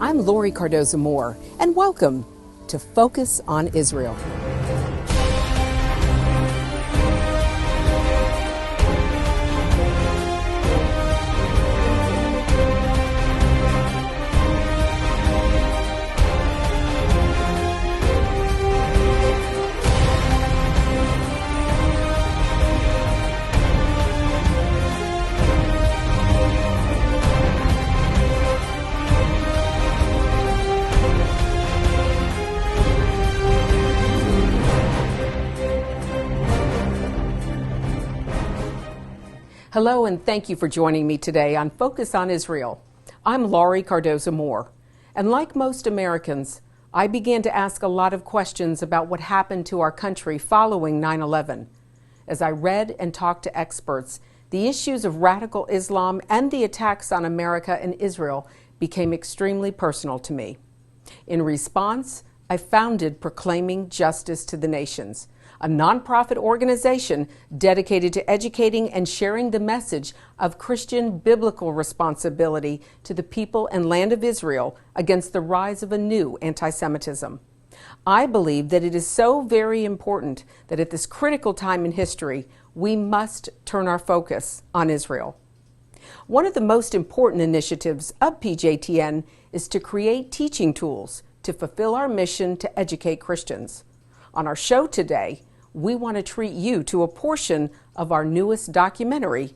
I'm Lori Cardoza-Moore, and welcome to Focus on Israel. Hello, and thank you for joining me today on Focus on Israel. I'm Lori Cardoza-Moore, and like most Americans, I began to ask a lot of questions about what happened to our country following 9/11. As I read and talked to experts, the issues of radical Islam and the attacks on America and Israel became extremely personal to me. In response, I founded Proclaiming Justice to the Nations, a nonprofit organization dedicated to educating and sharing the message of Christian biblical responsibility to the people and land of Israel against the rise of a new anti-Semitism. I believe that it is so very important that at this critical time in history, we must turn our focus on Israel. One of the most important initiatives of PJTN is to create teaching tools to fulfill our mission to educate Christians. On our show today, we want to treat you to a portion of our newest documentary,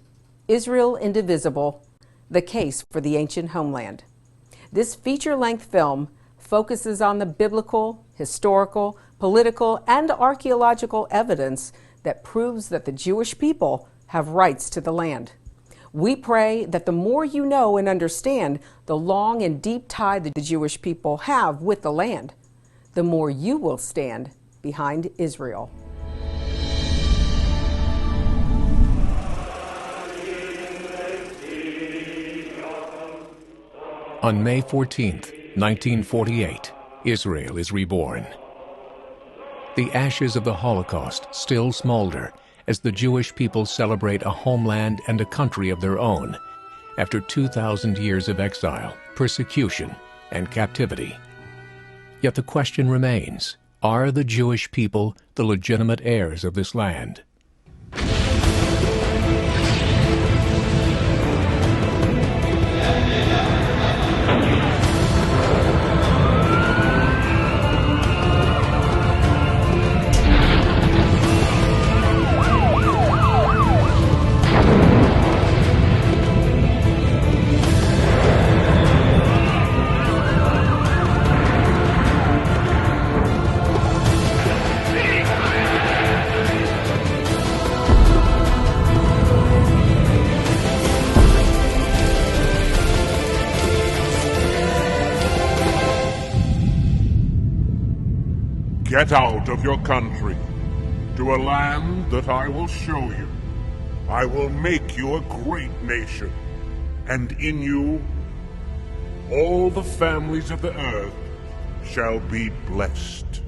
Israel Indivisible, The Case for the Ancient Homeland. This feature-length film focuses on the biblical, historical, political, and archaeological evidence that proves that the Jewish people have rights to the land. We pray that the more you know and understand the long and deep tie the Jewish people have with the land, the more you will stand behind Israel. On May 14th, 1948, Israel is reborn. The ashes of the Holocaust still smolder as the Jewish people celebrate a homeland and a country of their own after 2,000 years of exile, persecution, and captivity. Yet the question remains, are the Jewish people the legitimate heirs of this land? Get out of your country, to a land that I will show you. I will make you a great nation, and in you all the families of the earth shall be blessed.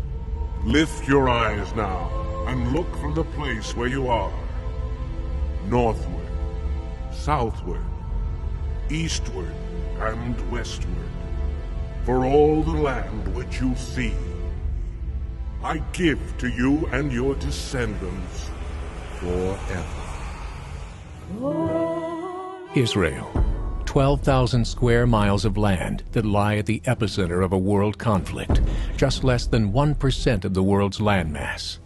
Lift your eyes now and look from the place where you are, northward, southward, eastward, and westward, for all the land which you see I give to you and your descendants forever. Israel, 12,000 square miles of land that lie at the epicenter of a world conflict, just less than 1% of the world's landmass.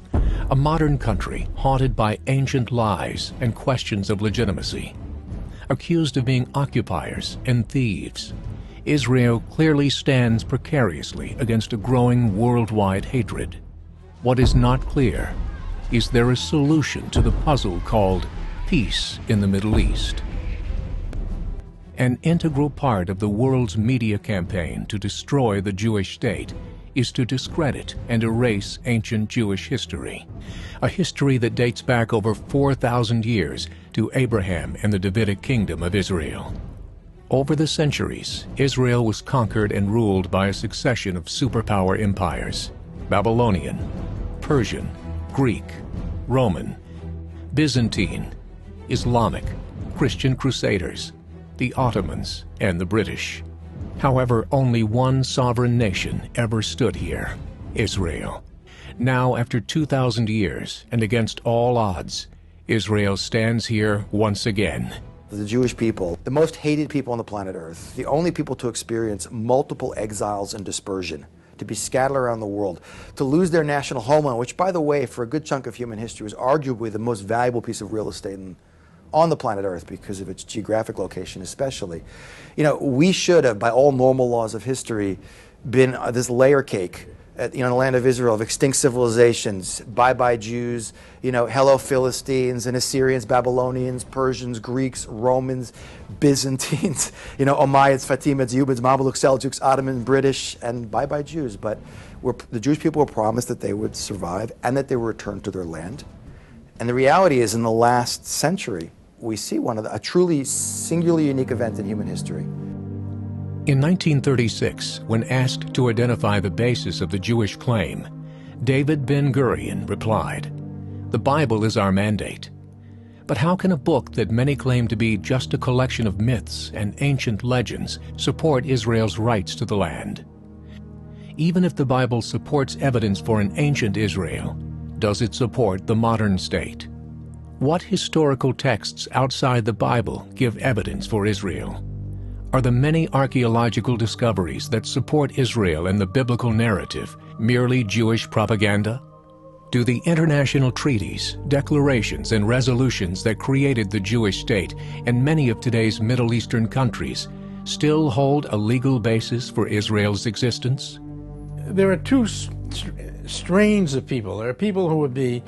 A modern country haunted by ancient lies and questions of legitimacy. Accused of being occupiers and thieves, Israel clearly stands precariously against a growing worldwide hatred. What is not clear, is there a solution to the puzzle called peace in the Middle East? An integral part of the world's media campaign to destroy the Jewish state is to discredit and erase ancient Jewish history, a history that dates back over 4,000 years to Abraham and the Davidic kingdom of Israel. Over the centuries, Israel was conquered and ruled by a succession of superpower empires: Babylonian, Persian, Greek, Roman, Byzantine, Islamic, Christian Crusaders, the Ottomans, and the British. However, only one sovereign nation ever stood here, Israel. Now, after 2,000 years, and against all odds, Israel stands here once again. The Jewish people, the most hated people on the planet Earth, the only people to experience multiple exiles and dispersion, to be scattered around the world, to lose their national homeland, which, by the way, for a good chunk of human history was arguably the most valuable piece of real estate on the planet Earth because of its geographic location especially. You know, we should have, by all normal laws of history, been this layer cake in the land of Israel of extinct civilizations, bye-bye Jews, hello Philistines and Assyrians, Babylonians, Persians, Greeks, Romans, Byzantines, Umayyads, Fatimids, Ayyubids, Mamluks, Seljuks, Ottoman, British, and bye-bye Jews. But the Jewish people were promised that they would survive and that they would return to their land. And the reality is, in the last century, we see a truly singularly unique event in human history. In 1936, when asked to identify the basis of the Jewish claim, David Ben-Gurion replied, "The Bible is our mandate. But how can a book that many claim to be just a collection of myths and ancient legends support Israel's rights to the land? Even if the Bible supports evidence for an ancient Israel, does it support the modern state? What historical texts outside the Bible give evidence for Israel? Are the many archaeological discoveries that support Israel and the biblical narrative merely Jewish propaganda? Do the international treaties, declarations, and resolutions that created the Jewish state and many of today's Middle Eastern countries still hold a legal basis for Israel's existence? There are two strains of people. There are people who would be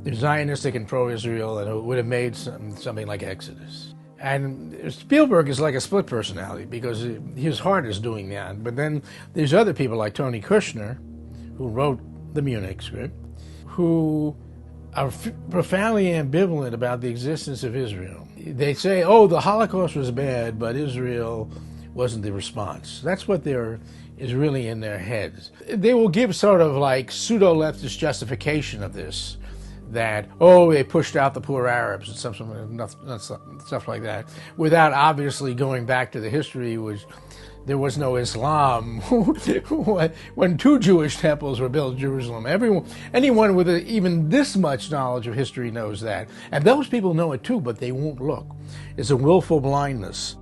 Zionistic and pro-Israel and who would have made something like Exodus. And Spielberg is like a split personality because his heart is doing that. But then there's other people like Tony Kushner, who wrote the Munich script, who are profoundly ambivalent about the existence of Israel. They say, oh, the Holocaust was bad, but Israel wasn't the response. That's what is really in their heads. They will give sort of like pseudo-leftist justification of this, that, oh, they pushed out the poor Arabs and stuff like that, without obviously going back to the history, which there was no Islam when 2 Jewish temples were built in Jerusalem. Anyone with even this much knowledge of history knows that. And those people know it too, but they won't look. It's a willful blindness.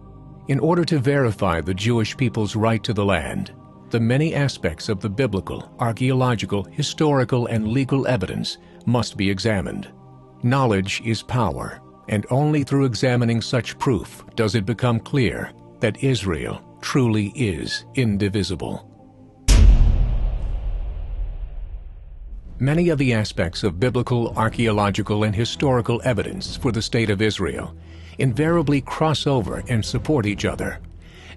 In order to verify the Jewish people's right to the land, the many aspects of the biblical, archaeological, historical, and legal evidence must be examined. Knowledge is power, and only through examining such proof does it become clear that Israel truly is indivisible. Many of the aspects of biblical, archaeological, and historical evidence for the state of Israel invariably cross over and support each other.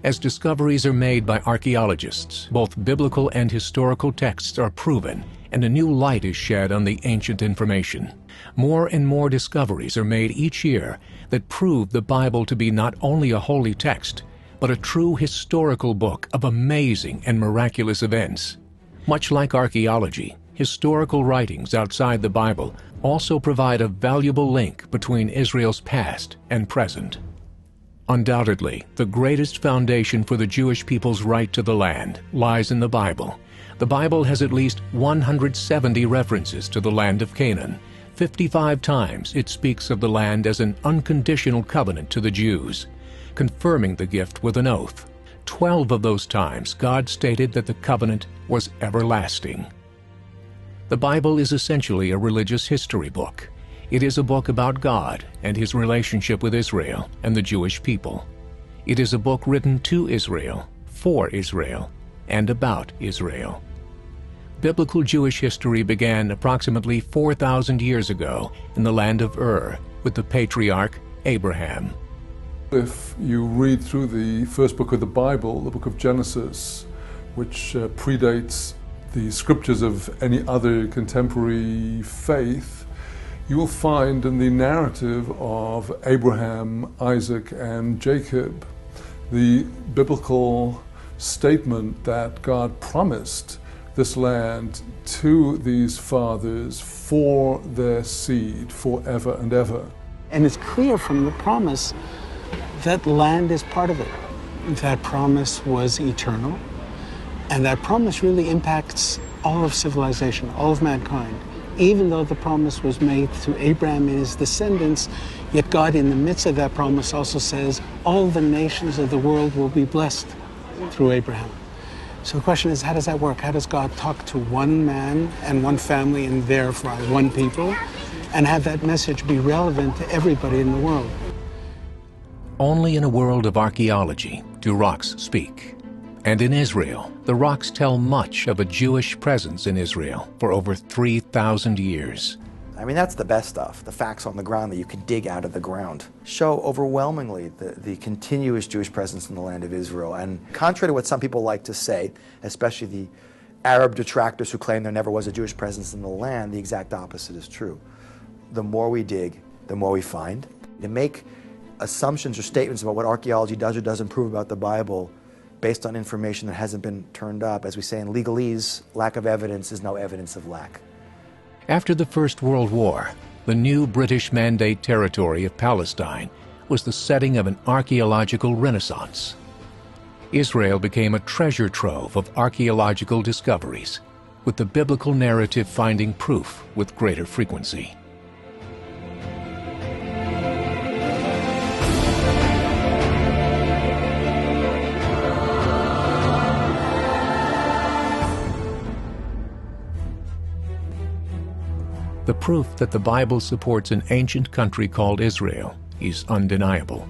As discoveries are made by archaeologists, both biblical and historical texts are proven, and a new light is shed on the ancient information. More and more discoveries are made each year that prove the Bible to be not only a holy text, but a true historical book of amazing and miraculous events. Much like archaeology, historical writings outside the Bible also provide a valuable link between Israel's past and present. Undoubtedly, the greatest foundation for the Jewish people's right to the land lies in the Bible. The Bible has at least 170 references to the land of Canaan. 55 times it speaks of the land as an unconditional covenant to the Jews, confirming the gift with an oath. 12 of those times God stated that the covenant was everlasting. The Bible is essentially a religious history book. It is a book about God and his relationship with Israel and the Jewish people. It is a book written to Israel, for Israel, and about Israel. Biblical Jewish history began approximately 4,000 years ago in the land of Ur with the patriarch Abraham. If you read through the first book of the Bible, the book of Genesis, which predates the scriptures of any other contemporary faith, you will find in the narrative of Abraham, Isaac, and Jacob the biblical statement that God promised this land to these fathers for their seed forever and ever. And it's clear from the promise that land is part of it. that promise was eternal, and that promise really impacts all of civilization, all of mankind. Even though the promise was made to Abraham and his descendants, yet God in the midst of that promise also says all the nations of the world will be blessed through Abraham. So the question is, how does that work? How does God talk to one man and one family and therefore one people, and have that message be relevant to everybody in the world? Only in a world of archaeology do rocks speak. And in Israel, the rocks tell much of a Jewish presence in Israel for over 3,000 years. I mean, that's the best stuff. The facts on the ground that you can dig out of the ground show overwhelmingly the continuous Jewish presence in the land of Israel. And contrary to what some people like to say, especially the Arab detractors who claim there never was a Jewish presence in the land, the exact opposite is true. The more we dig, the more we find. To make assumptions or statements about what archaeology does or doesn't prove about the Bible based on information that hasn't been turned up, as we say in legalese, lack of evidence is no evidence of lack. After the First World War, the new British Mandate territory of Palestine was the setting of an archaeological renaissance. Israel became a treasure trove of archaeological discoveries, with the biblical narrative finding proof with greater frequency. The proof that the Bible supports an ancient country called Israel is undeniable.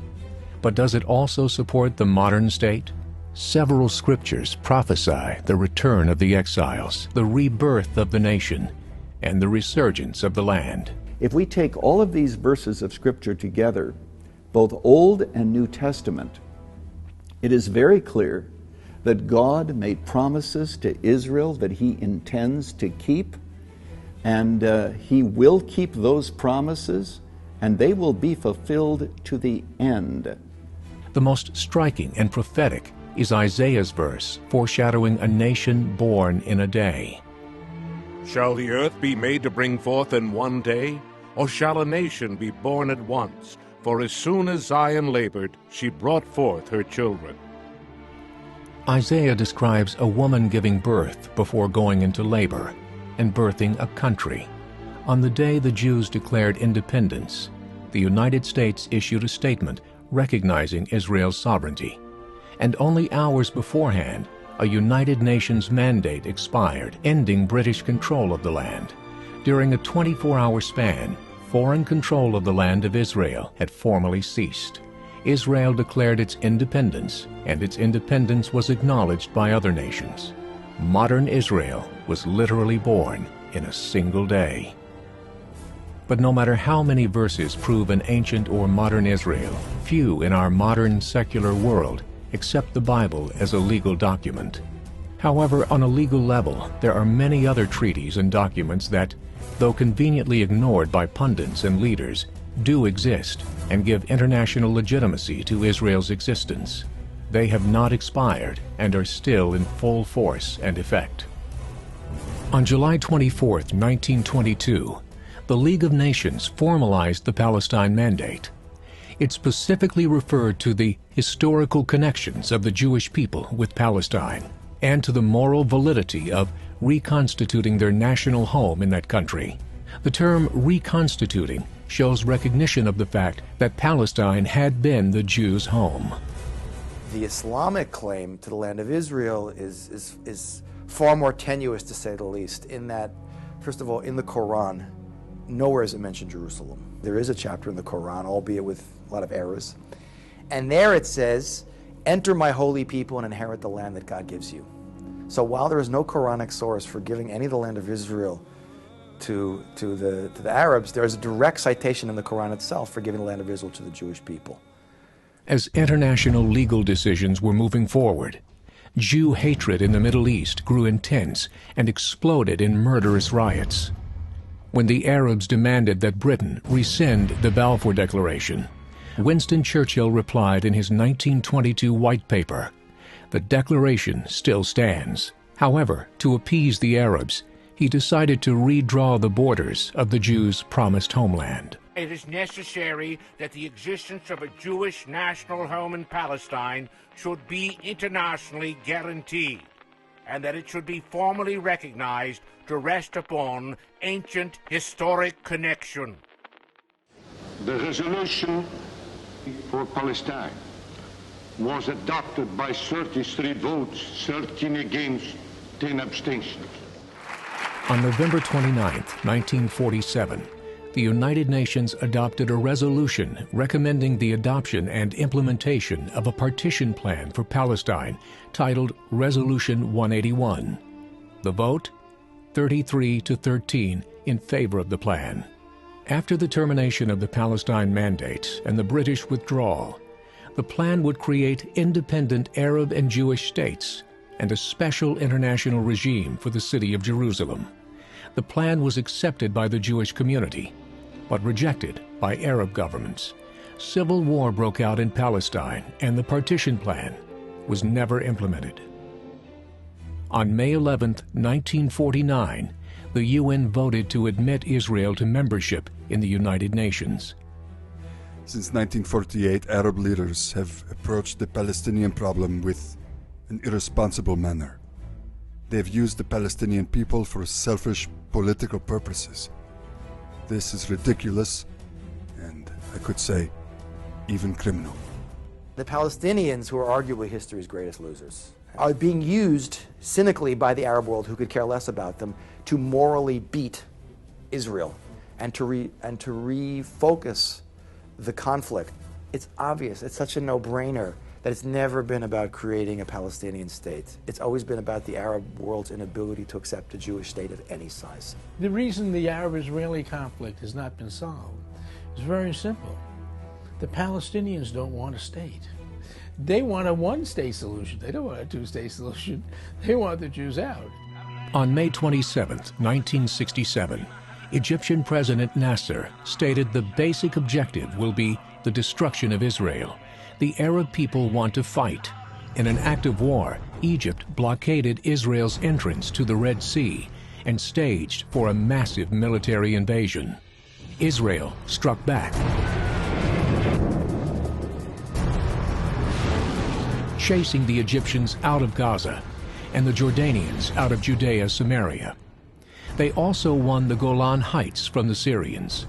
But does it also support the modern state? Several scriptures prophesy the return of the exiles, the rebirth of the nation, and the resurgence of the land. If we take all of these verses of Scripture together, both Old and New Testament, it is very clear that God made promises to Israel that He intends to keep, and He will keep those promises, and they will be fulfilled to the end. The most striking and prophetic is Isaiah's verse foreshadowing a nation born in a day. Shall the earth be made to bring forth in one day? Or shall a nation be born at once? For as soon as Zion labored, she brought forth her children. Isaiah describes a woman giving birth before going into labor and birthing a country. On the day the Jews declared independence, the United States issued a statement recognizing Israel's sovereignty. And only hours beforehand, a United Nations mandate expired, ending British control of the land. During a 24-hour span, foreign control of the land of Israel had formally ceased. Israel declared its independence, and its independence was acknowledged by other nations. Modern Israel was literally born in a single day. But no matter how many verses prove an ancient or modern Israel, few in our modern secular world accept the Bible as a legal document. However, on a legal level, there are many other treaties and documents that, though conveniently ignored by pundits and leaders, do exist and give international legitimacy to Israel's existence. They have not expired and are still in full force and effect. On July 24, 1922, the League of Nations formalized the Palestine Mandate. It specifically referred to the historical connections of the Jewish people with Palestine and to the moral validity of reconstituting their national home in that country. The term reconstituting shows recognition of the fact that Palestine had been the Jews' home. The Islamic claim to the land of Israel is far more tenuous, to say the least, in that, first of all, in the Quran, nowhere is it mentioned Jerusalem. There is a chapter in the Quran, albeit with a lot of errors. And there it says, "Enter my holy people and inherit the land that God gives you." So while there is no Quranic source for giving any of the land of Israel to the Arabs, there is a direct citation in the Quran itself for giving the land of Israel to the Jewish people. As international legal decisions were moving forward, Jew hatred in the Middle East grew intense and exploded in murderous riots. When the Arabs demanded that Britain rescind the Balfour Declaration, Winston Churchill replied in his 1922 White Paper, "The declaration still stands." However, to appease the Arabs, he decided to redraw the borders of the Jews' promised homeland. It is necessary that the existence of a Jewish national home in Palestine should be internationally guaranteed, and that it should be formally recognized to rest upon ancient historic connection. The resolution for Palestine was adopted by 33 votes, 13 against, 10 abstentions. On November 29, 1947, the United Nations adopted a resolution recommending the adoption and implementation of a partition plan for Palestine titled Resolution 181. The vote? 33-13 in favor of the plan. After the termination of the Palestine Mandate and the British withdrawal, the plan would create independent Arab and Jewish states and a special international regime for the city of Jerusalem. The plan was accepted by the Jewish community, but rejected by Arab governments. Civil war broke out in Palestine, and the partition plan was never implemented. On May 11, 1949, the UN voted to admit Israel to membership in the United Nations. Since 1948, Arab leaders have approached the Palestinian problem with an irresponsible manner. They have used the Palestinian people for selfish political purposes. This is ridiculous, and I could say, even criminal. The Palestinians, who are arguably history's greatest losers, are being used cynically by the Arab world, who could care less about them, to morally beat Israel and to refocus the conflict. It's obvious, it's such a no-brainer that it's never been about creating a Palestinian state. It's always been about the Arab world's inability to accept a Jewish state of any size. The reason the Arab-Israeli conflict has not been solved is very simple. The Palestinians don't want a state. They want a one-state solution. They don't want a two-state solution. They want the Jews out. On May 27, 1967, Egyptian President Nasser stated the basic objective will be the destruction of Israel. The Arab people want to fight. In an act of war, Egypt blockaded Israel's entrance to the Red Sea and staged for a massive military invasion. Israel struck back, chasing the Egyptians out of Gaza and the Jordanians out of Judea, Samaria. They also won the Golan Heights from the Syrians,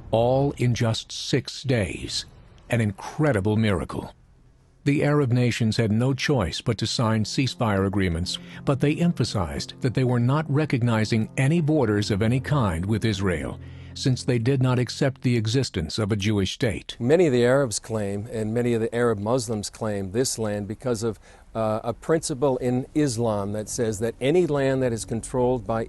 all in just 6 days. An incredible miracle. The Arab nations had no choice but to sign ceasefire agreements, but they emphasized that they were not recognizing any borders of any kind with Israel, since they did not accept the existence of a Jewish state. Many of the Arabs claim, and many of the Arab Muslims claim, this land because of a principle in Islam that says that any land that is controlled by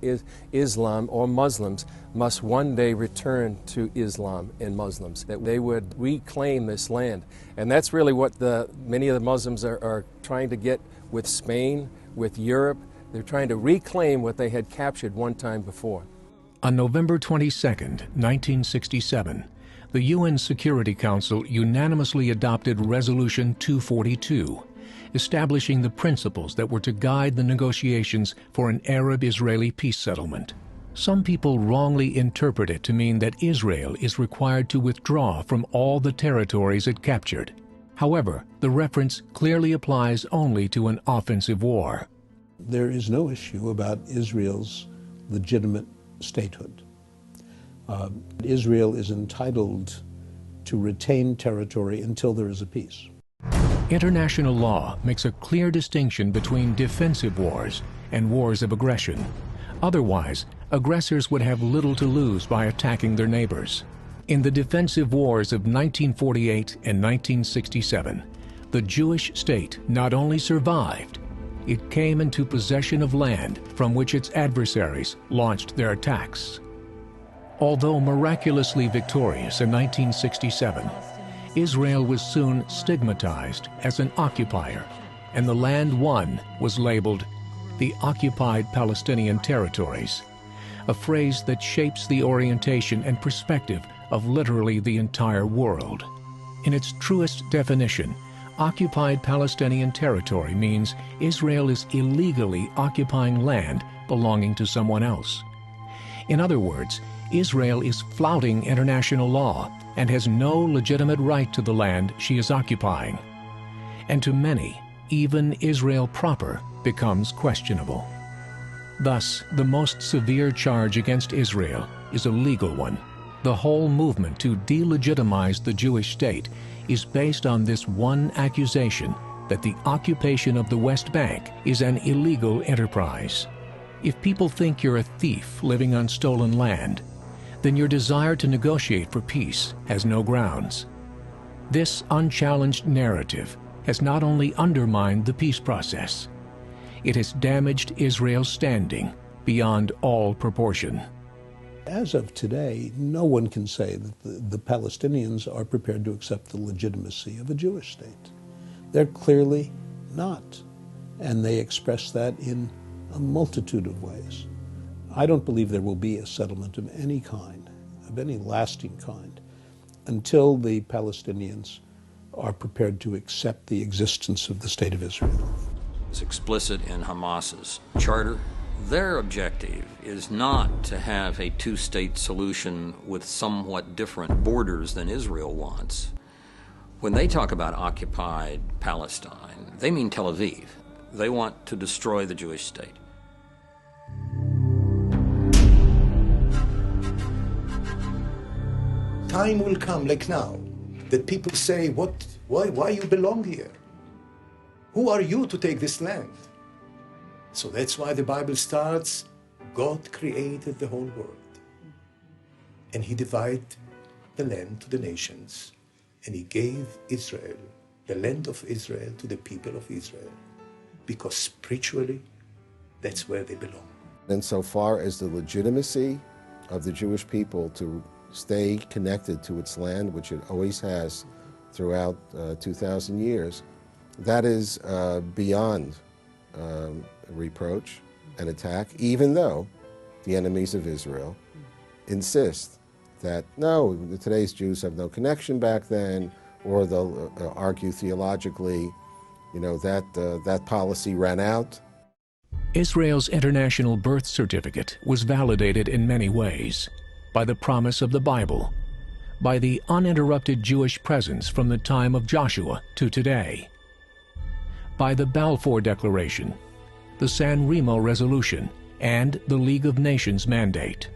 Islam or Muslims must one day return to Islam and Muslims, that they would reclaim this land. And that's really what many of the Muslims are trying to get with Spain, with Europe. They're trying to reclaim what they had captured one time before. On November 22, 1967, the UN Security Council unanimously adopted Resolution 242, establishing the principles that were to guide the negotiations for an Arab-Israeli peace settlement. Some people wrongly interpret it to mean that Israel is required to withdraw from all the territories it captured. However, the reference clearly applies only to an offensive war. There is no issue about Israel's legitimate statehood. Israel is entitled to retain territory until there is a peace. International law makes a clear distinction between defensive wars and wars of aggression. Otherwise, aggressors would have little to lose by attacking their neighbors. In the defensive wars of 1948 and 1967, the Jewish state not only survived, it came into possession of land from which its adversaries launched their attacks. Although miraculously victorious in 1967, Israel was soon stigmatized as an occupier, and the land won was labeled the Occupied Palestinian Territories, a phrase that shapes the orientation and perspective of literally the entire world. In its truest definition, Occupied Palestinian Territory means Israel is illegally occupying land belonging to someone else. In other words, Israel is flouting international law and has no legitimate right to the land she is occupying. And to many, even Israel proper becomes questionable. Thus, the most severe charge against Israel is a legal one. The whole movement to delegitimize the Jewish state is based on this one accusation that the occupation of the West Bank is an illegal enterprise. If people think you're a thief living on stolen land, then your desire to negotiate for peace has no grounds. This unchallenged narrative has not only undermined the peace process, it has damaged Israel's standing beyond all proportion. As of today, no one can say that the Palestinians are prepared to accept the legitimacy of a Jewish state. They're clearly not, and they express that in a multitude of ways. I don't believe there will be a settlement of any kind, of any lasting kind, until the Palestinians are prepared to accept the existence of the State of Israel. It's explicit in Hamas's charter. Their objective is not to have a two-state solution with somewhat different borders than Israel wants. When they talk about occupied Palestine, they mean Tel Aviv. They want to destroy the Jewish state. Time will come, like now, that people say, why you belong here? Who are you to take this land? So that's why the Bible starts, God created the whole world. And he divided the land to the nations. And he gave Israel, the land of Israel, to the people of Israel. Because spiritually, that's where they belong. Insofar as the legitimacy of the Jewish people to stay connected to its land, which it always has throughout 2,000 years, that is beyond reproach and attack, even though the enemies of Israel insist that, no, today's Jews have no connection back then, or they'll argue theologically, that policy ran out. Israel's international birth certificate was validated in many ways by the promise of the Bible, by the uninterrupted Jewish presence from the time of Joshua to today, by the Balfour Declaration, the San Remo Resolution, and the League of Nations mandate,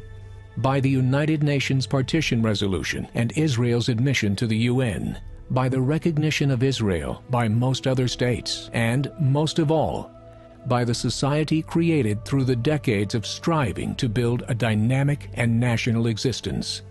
by the United Nations Partition Resolution and Israel's admission to the UN, by the recognition of Israel by most other states, and, most of all, by the society created through the decades of striving to build a dynamic and national existence.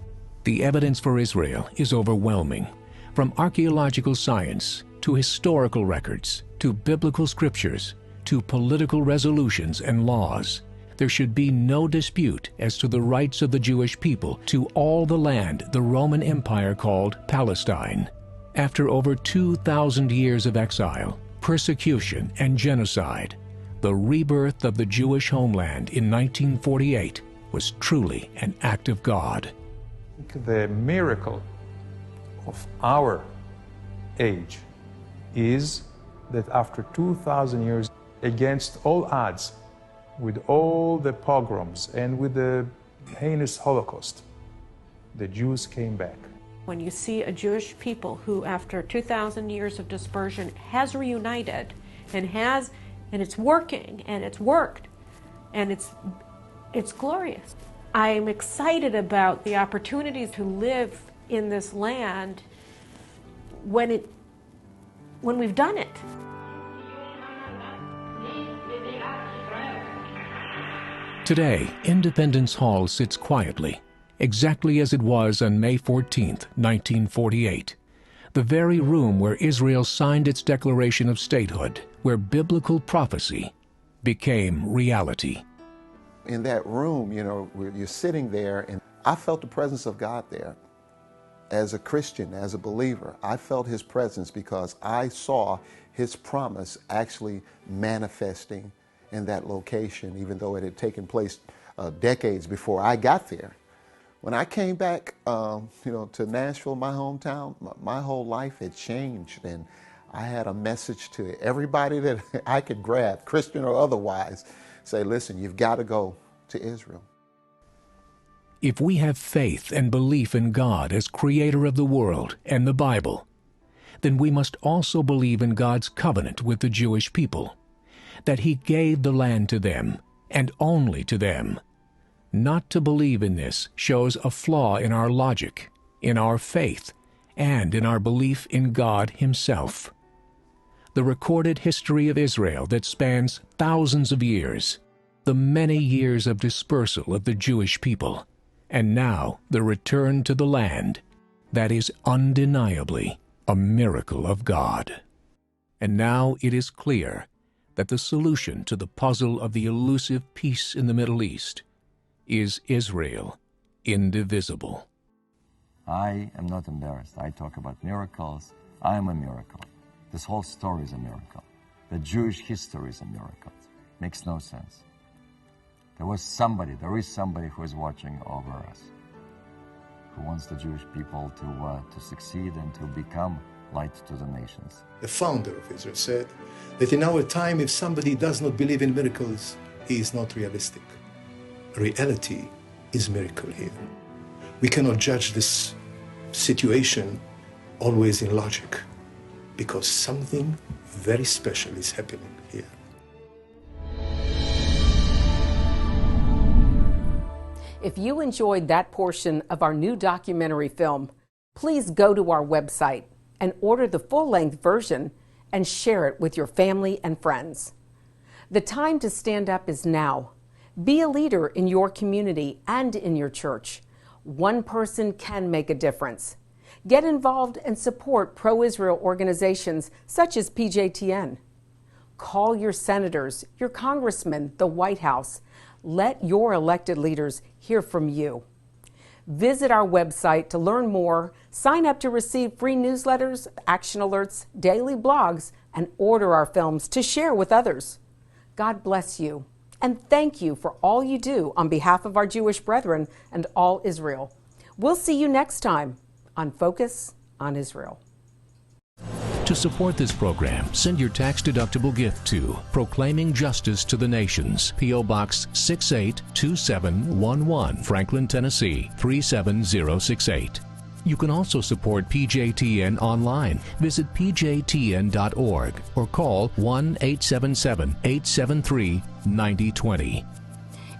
The evidence for Israel is overwhelming, from archaeological science to historical records to biblical scriptures to political resolutions and laws. There should be no dispute as to the rights of the Jewish people to all the land the Roman Empire called Palestine. After over 2,000 years of exile, persecution, and genocide, the rebirth of the Jewish homeland in 1948 was truly an act of God. The miracle of our age is that after 2,000 years, against all odds, with all the pogroms and with the heinous Holocaust, the Jews came back. When you see a Jewish people who, after 2,000 years of dispersion, has reunited and it's working and it's worked and it's glorious. I'm excited about the opportunities to live in this land when we've done it. Today, Independence Hall sits quietly, exactly as it was on May 14, 1948, the very room where Israel signed its declaration of statehood, where biblical prophecy became reality. In that room, you're sitting there, and I felt the presence of God there. As a Christian, as a believer, I felt his presence because I saw his promise actually manifesting in that location, even though it had taken place decades before I got there. When I came back, to Nashville, my hometown, my whole life had changed, and I had a message to everybody that I could grab, Christian or otherwise, say, listen, you've got to go to Israel. if we have faith and belief in God as creator of the world and the Bible, then we must also believe in God's covenant with the Jewish people, that He gave the land to them, and only to them. Not to believe in this shows a flaw in our logic, in our faith, and in our belief in God Himself. The recorded history of Israel that spans thousands of years, the many years of dispersal of the Jewish people, and now the return to the land, that is undeniably a miracle of God. And now it is clear that the solution to the puzzle of the elusive peace in the Middle East is Israel indivisible. I am not embarrassed. I talk about miracles. I am a miracle. This whole story is a miracle. The Jewish history is a miracle. Makes no sense. There is somebody who is watching over us, who wants the Jewish people to succeed and to become light to the nations. The founder of Israel said that in our time, if somebody does not believe in miracles, he is not realistic. Reality is miracle here. We cannot judge this situation always in logic, because something very special is happening here. If you enjoyed that portion of our new documentary film, please go to our website and order the full-length version and share it with your family and friends. The time to stand up is now. Be a leader in your community and in your church. One person can make a difference. Get involved and support pro-Israel organizations such as PJTN. Call your senators, your congressmen, the White House. Let your elected leaders hear from you. Visit our website to learn more, sign up to receive free newsletters, action alerts, daily blogs, and order our films to share with others. God bless you, and thank you for all you do on behalf of our Jewish brethren and all Israel. We'll see you next time on Focus on Israel. To support this program, send your tax-deductible gift to Proclaiming Justice to the Nations, P.O. Box 682711, Franklin, Tennessee 37068. You can also support PJTN online. Visit pjtn.org or call 1-877-873-9020.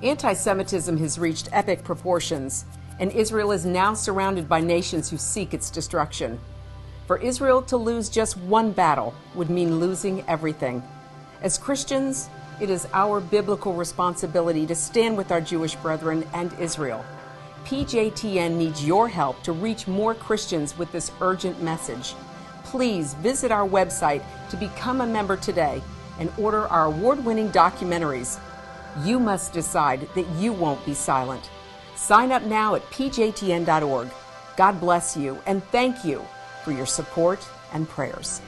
Anti-Semitism has reached epic proportions, and Israel is now surrounded by nations who seek its destruction. For Israel to lose just one battle would mean losing everything. As Christians, it is our biblical responsibility to stand with our Jewish brethren and Israel. PJTN needs your help to reach more Christians with this urgent message. Please visit our website to become a member today and order our award-winning documentaries. You must decide that you won't be silent. Sign up now at pjtn.org. God bless you, and thank you for your support and prayers.